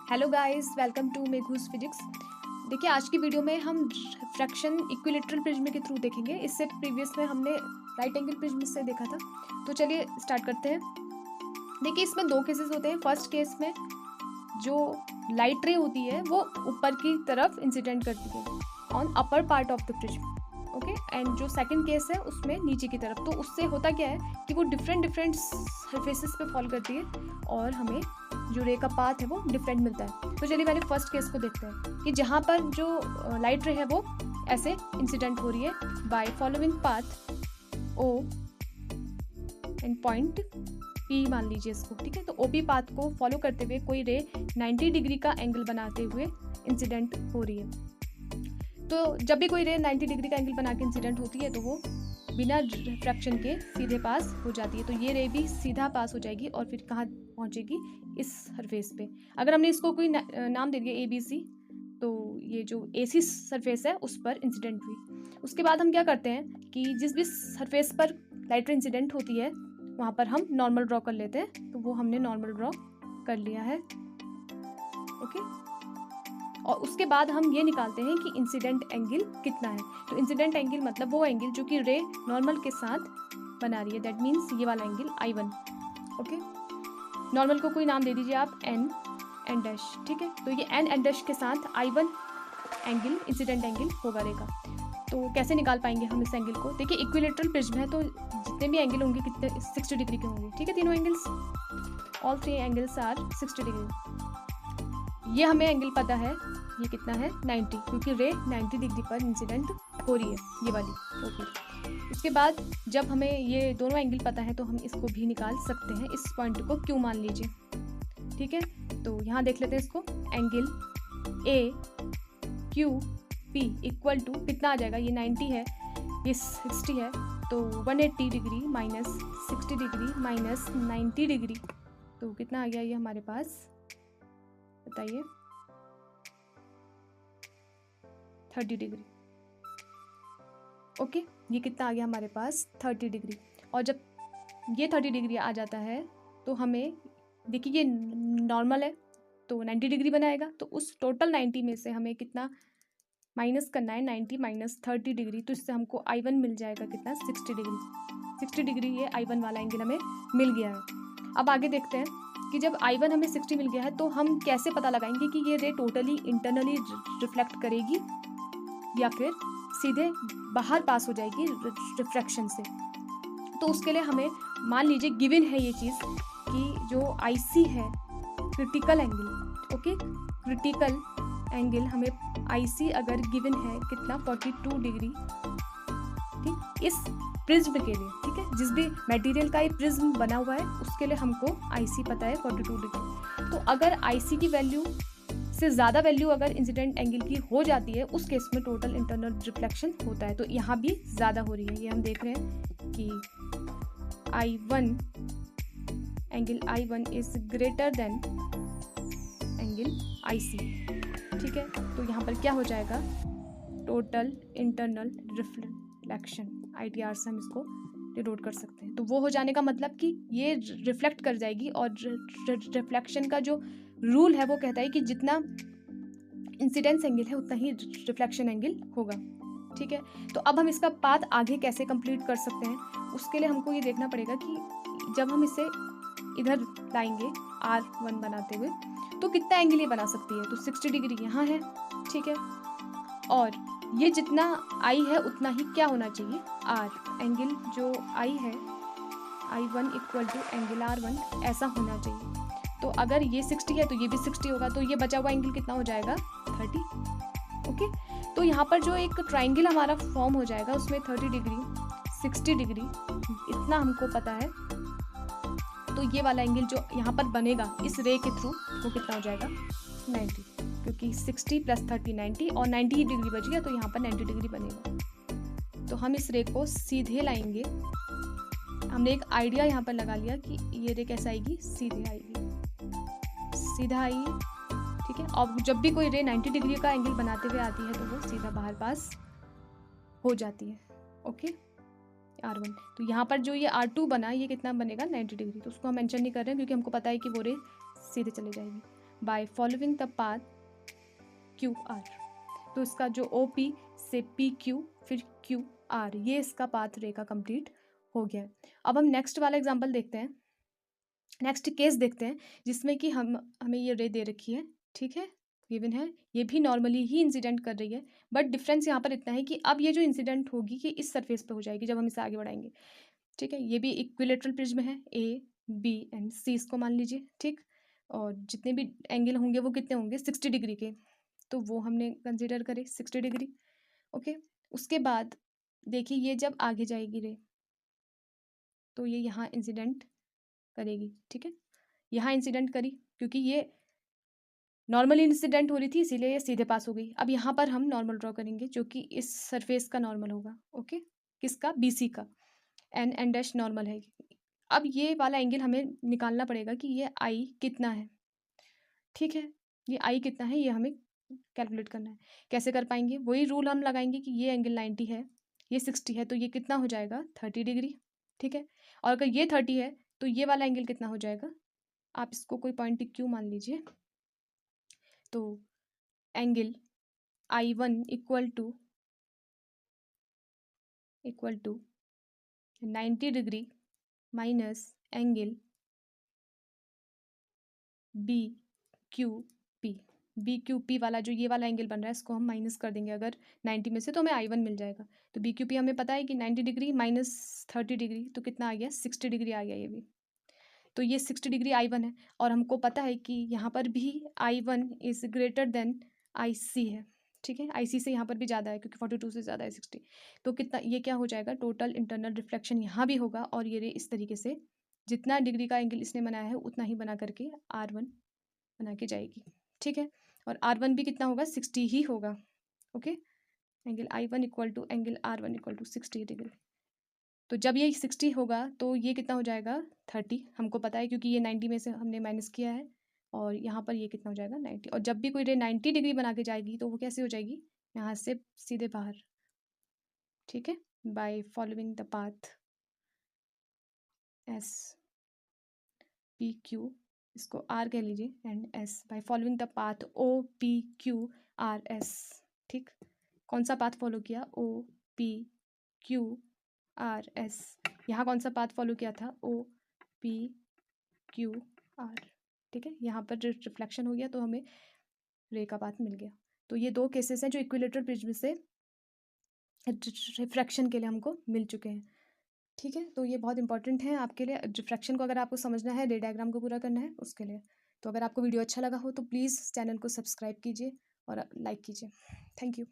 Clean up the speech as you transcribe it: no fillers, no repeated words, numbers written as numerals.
Hello guys, welcome to Meghu's physics. देखिए, आज की वीडियो में हम फ्रैक्शन इक्विलेटरल प्रिज्म के थ्रू देखेंगे। इससे प्रीवियस में हमने राइट एंगल प्रिज्म से देखा था। तो चलिए स्टार्ट करते हैं। देखिए, इसमें दो केसेस होते हैं। फर्स्ट केस में जो लाइट रे होती है वो ऊपर की तरफ इंसिडेंट करती है on upper part of the prism, okay. And जो सेकंड केस है उसमें नीचे की तरफ। तो उससे होता क्या है कि वो डिफरेंट सरफेसेस पे फॉल करती है और हमें जो रे का पाथ है वो डिफरेंट मिलता है। तो चलिए पहले फर्स्ट केस को देखते हैं कि जहाँ पर जो लाइट रे है वो ऐसे इंसिडेंट हो रही है by following path O and point P मान लीजिए इसको, ठीक है। तो ओपी पाथ को फॉलो करते हुए कोई रे 90 डिग्री का एंगल बनाते हुए इंसिडेंट हो रही है। तो जब भी कोई रे 90 डिग्री का एंगल बना के इंसिडेंट होती है तो वो बिना रिफ्रैक्शन के सीधे पास हो जाती है। तो ये रे भी सीधा पास हो जाएगी और फिर कहाँ पहुँचेगी, इस सरफेस पे। अगर हमने इसको कोई नाम दे दिया ABC, तो ये जो AC सरफेस है उस पर इंसिडेंट हुई। उसके बाद हम क्या करते हैं कि जिस भी सरफेस पर लाइट रे इंसिडेंट होती है वहाँ पर हम नॉर्मल ड्रॉ कर लेते हैं। तो वो हमने नॉर्मल ड्रॉ कर लिया है, ओके। और उसके बाद हम ये निकालते हैं कि इंसिडेंट एंगल कितना है। तो इंसिडेंट एंगल मतलब वो एंगल जो कि रे नॉर्मल के साथ बना रही है, दैट मीन्स ये वाला एंगल I1, ओके। नॉर्मल को कोई नाम दे दीजिए आप N डैश, ठीक है। तो ये N डैश के साथ I1 एंगल इंसिडेंट एंगल होगा रे का। तो कैसे निकाल पाएंगे हम इस एंगल को? देखिए, इक्विलेटरल प्रिज्म है तो जितने भी एंगल होंगे कितने 60 डिग्री के होंगे, ठीक है। तीनों angles, all three angles are 60 degree. ये हमें एंगल पता है, ये कितना है 90, क्योंकि रे 90 डिग्री पर इंसिडेंट हो रही है, ये वाली, ओके। उसके बाद जब हमें ये दोनों एंगल पता है तो हम इसको भी निकाल सकते हैं। इस पॉइंट को Q मान लीजिए, ठीक है। तो यहाँ देख लेते हैं इसको, एंगल AQP इक्वल टू कितना आ जाएगा, ये 90 है, ये 60 है, तो 180 degree minus 60 degree minus 90 degree, तो कितना आ गया ये हमारे पास, बताइए, 30 डिग्री, ओके। ये कितना आ गया हमारे पास, 30 डिग्री। और जब ये 30 डिग्री आ जाता है तो हमें, देखिए ये नॉर्मल है तो 90 डिग्री बनाएगा। तो उस टोटल 90 में से हमें कितना माइनस करना है, 90 माइनस 30 डिग्री। तो इससे हमको I1 मिल जाएगा कितना, 60 डिग्री। 60 डिग्री ये I1 वाला एंगल हमें मिल गया है। अब आगे देखते हैं कि जब I1 हमें 60 मिल गया है तो हम कैसे पता लगाएंगे कि ये रे टोटली इंटरनली रिफ्लेक्ट करेगी या फिर सीधे बाहर पास हो जाएगी रिफ्रैक्शन से। तो उसके लिए हमें मान लीजिए गिवन है ये चीज़ कि जो IC है critical angle, okay, critical angle हमें IC अगर गिवन है कितना, 42 डिग्री, ठीक, इस प्रिज्म के लिए, ठीक है। जिस भी मटेरियल का ये प्रिज्म बना हुआ है उसके लिए हमको IC पता है 42 डिग्री। तो अगर IC की वैल्यू से ज़्यादा वैल्यू अगर इंसिडेंट एंगल की हो जाती है उस केस में टोटल इंटरनल रिफ्लेक्शन होता है। तो यहाँ भी ज़्यादा हो रही है, ये हम देख रहे हैं कि I1 angle I1 is greater than angle IC, ठीक है। तो यहाँ पर क्या हो जाएगा, टोटल इंटरनल रिफ्लेक्शन, ITR से हम इसको डिनोट कर सकते हैं। तो वो हो जाने का मतलब कि ये रिफ्लेक्ट कर जाएगी और रिफ्लेक्शन का जो रूल है वो कहता है कि जितना इंसिडेंस एंगल है उतना ही रिफ्लेक्शन एंगल होगा, ठीक है। तो अब हम इसका पाथ आगे कैसे कंप्लीट कर सकते हैं, उसके लिए हमको ये देखना पड़ेगा कि जब हम इसे इधर लाएंगे R1 बनाते हुए तो कितना एंगल ये बना सकती है। तो 60 डिग्री यहाँ है, ठीक है, और ये जितना I है उतना ही क्या होना चाहिए, R, एंगल जो I है I1 equal to angle R1 ऐसा होना चाहिए। तो अगर ये 60 है तो ये भी 60 होगा, तो ये बचा हुआ एंगल कितना हो जाएगा, 30, ओके। तो यहाँ पर जो एक ट्राइंगल हमारा फॉर्म हो जाएगा उसमें 30 डिग्री 60 डिग्री इतना हमको पता है। तो ये वाला एंगल जो यहाँ पर बनेगा इस रे के थ्रू वो कितना हो जाएगा, 90, क्योंकि 60 प्लस 30 90 और 90 डिग्री बच गया तो यहाँ पर 90 डिग्री बनेगा। तो हम इस रे को सीधे लाएंगे। हमने एक आइडिया यहाँ पर लगा लिया कि ये रे कैसे आएगी, सीधे आएगी, सीधा आई, ठीक है। और जब भी कोई रे 90 डिग्री का एंगल बनाते हुए आती है तो वो सीधा बाहर पास हो जाती है, ओके, R1। तो यहाँ पर जो ये R2 बना ये कितना बनेगा, 90 डिग्री। तो उसको हम मेंशन नहीं कर रहे हैं क्योंकि हमको पता है कि वो रे सीधे चले जाएगी। Bye following the path Q R. तो इसका जो ओ पी से पी क्यू फिर क्यू आर, ये इसका पाथ रे का कंप्लीट हो गया है। अब हम नेक्स्ट वाला एग्जांपल देखते हैं, नेक्स्ट केस देखते हैं जिसमें कि हमें ये रे दे रखी है, ठीक है, गिवन है, ये भी नॉर्मली ही इंसिडेंट कर रही है, बट डिफरेंस यहाँ पर इतना है कि अब ये जो इंसिडेंट होगी कि इस सरफेस पे हो जाएगी जब हम इसे आगे बढ़ाएंगे, ठीक है। ये भी इक्विलेटरल प्रिज्म है, ए बी एंड सी इसको मान लीजिए, ठीक। और जितने भी एंगल होंगे वो कितने होंगे, 60 डिग्री के, तो वो हमने कंसिडर करे 60 डिग्री, ओके। उसके बाद देखिए ये जब आगे जाएगी रे तो ये यहाँ इंसिडेंट करेगी, ठीक है, यहाँ इंसिडेंट करी क्योंकि ये नॉर्मल इंसिडेंट हो रही थी इसीलिए ये सीधे पास हो गई। अब यहाँ पर हम नॉर्मल ड्रॉ करेंगे जो कि इस सरफेस का नॉर्मल होगा, ओके, किसका, बीसी का, एन डैश नॉर्मल है। अब ये वाला एंगल हमें निकालना पड़ेगा कि ये आई कितना है, ठीक है, ये आई कितना है ये हमें कैलकुलेट करना है। कैसे कर पाएंगे, वही रूल हम लगाएंगे कि ये एंगल 90 है, ये 60 है, तो ये कितना हो जाएगा 30 डिग्री, ठीक है। और अगर ये 30 है तो ये वाला एंगल कितना हो जाएगा, आप इसको कोई पॉइंट क्यू मान लीजिए, तो angle I1 equal to 90 degree minus angle B Q P. B Q P वाला जो ये वाला एंगल बन रहा है इसको हम माइनस कर देंगे अगर 90 में से, तो हमें I1 मिल जाएगा। तो बी क्यू पी हमें पता है कि 90 डिग्री माइनस 30 डिग्री तो कितना आ गया, 60 डिग्री आ गया ये भी। तो ये 60 डिग्री I1 है और हमको पता है कि यहाँ पर भी I1 is greater than IC है, ठीक है। IC से यहाँ पर भी ज़्यादा है क्योंकि 42 से ज़्यादा है 60। तो कितना, ये क्या हो जाएगा, टोटल इंटरनल रिफ्लेक्शन यहाँ भी होगा और ये रे इस तरीके से जितना डिग्री का एंगल इसने बनाया है उतना ही बना करके R1 बना के जाएगी, ठीक है। और R1 भी कितना होगा, 60 ही होगा, okay. Angle I1 equal to angle R1 equal to 60 degree. तो जब ये 60 होगा तो ये कितना हो जाएगा 30, हमको पता है क्योंकि ये 90 में से हमने माइनस किया है, और यहाँ पर ये कितना हो जाएगा 90। और जब भी कोई रे 90 डिग्री बना के जाएगी तो वो कैसे हो जाएगी, यहाँ से सीधे बाहर, ठीक है, by following the path S P Q, इसको आर कह लीजिए, and S, by following the path O P Q R S, ठीक। कौन सा पाथ फॉलो किया, O P Q R S. यहाँ कौन सा पाथ फॉलो किया था, ओ पी क्यू आर, ठीक है। यहाँ पर रिफ्लेक्शन हो गया तो हमें रे का पाथ मिल गया। तो ये दो केसेस हैं जो इक्विलेटरल प्रिज्म से रिफ्रैक्शन के लिए हमको मिल चुके हैं, ठीक है। तो ये बहुत इंपॉर्टेंट है आपके लिए, रिफ्रैक्शन को अगर आपको समझना है, रे डायग्राम को पूरा करना है उसके लिए। तो अगर आपको वीडियो अच्छा लगा हो तो प्लीज़ चैनल को सब्सक्राइब कीजिए और लाइक कीजिए। Thank you.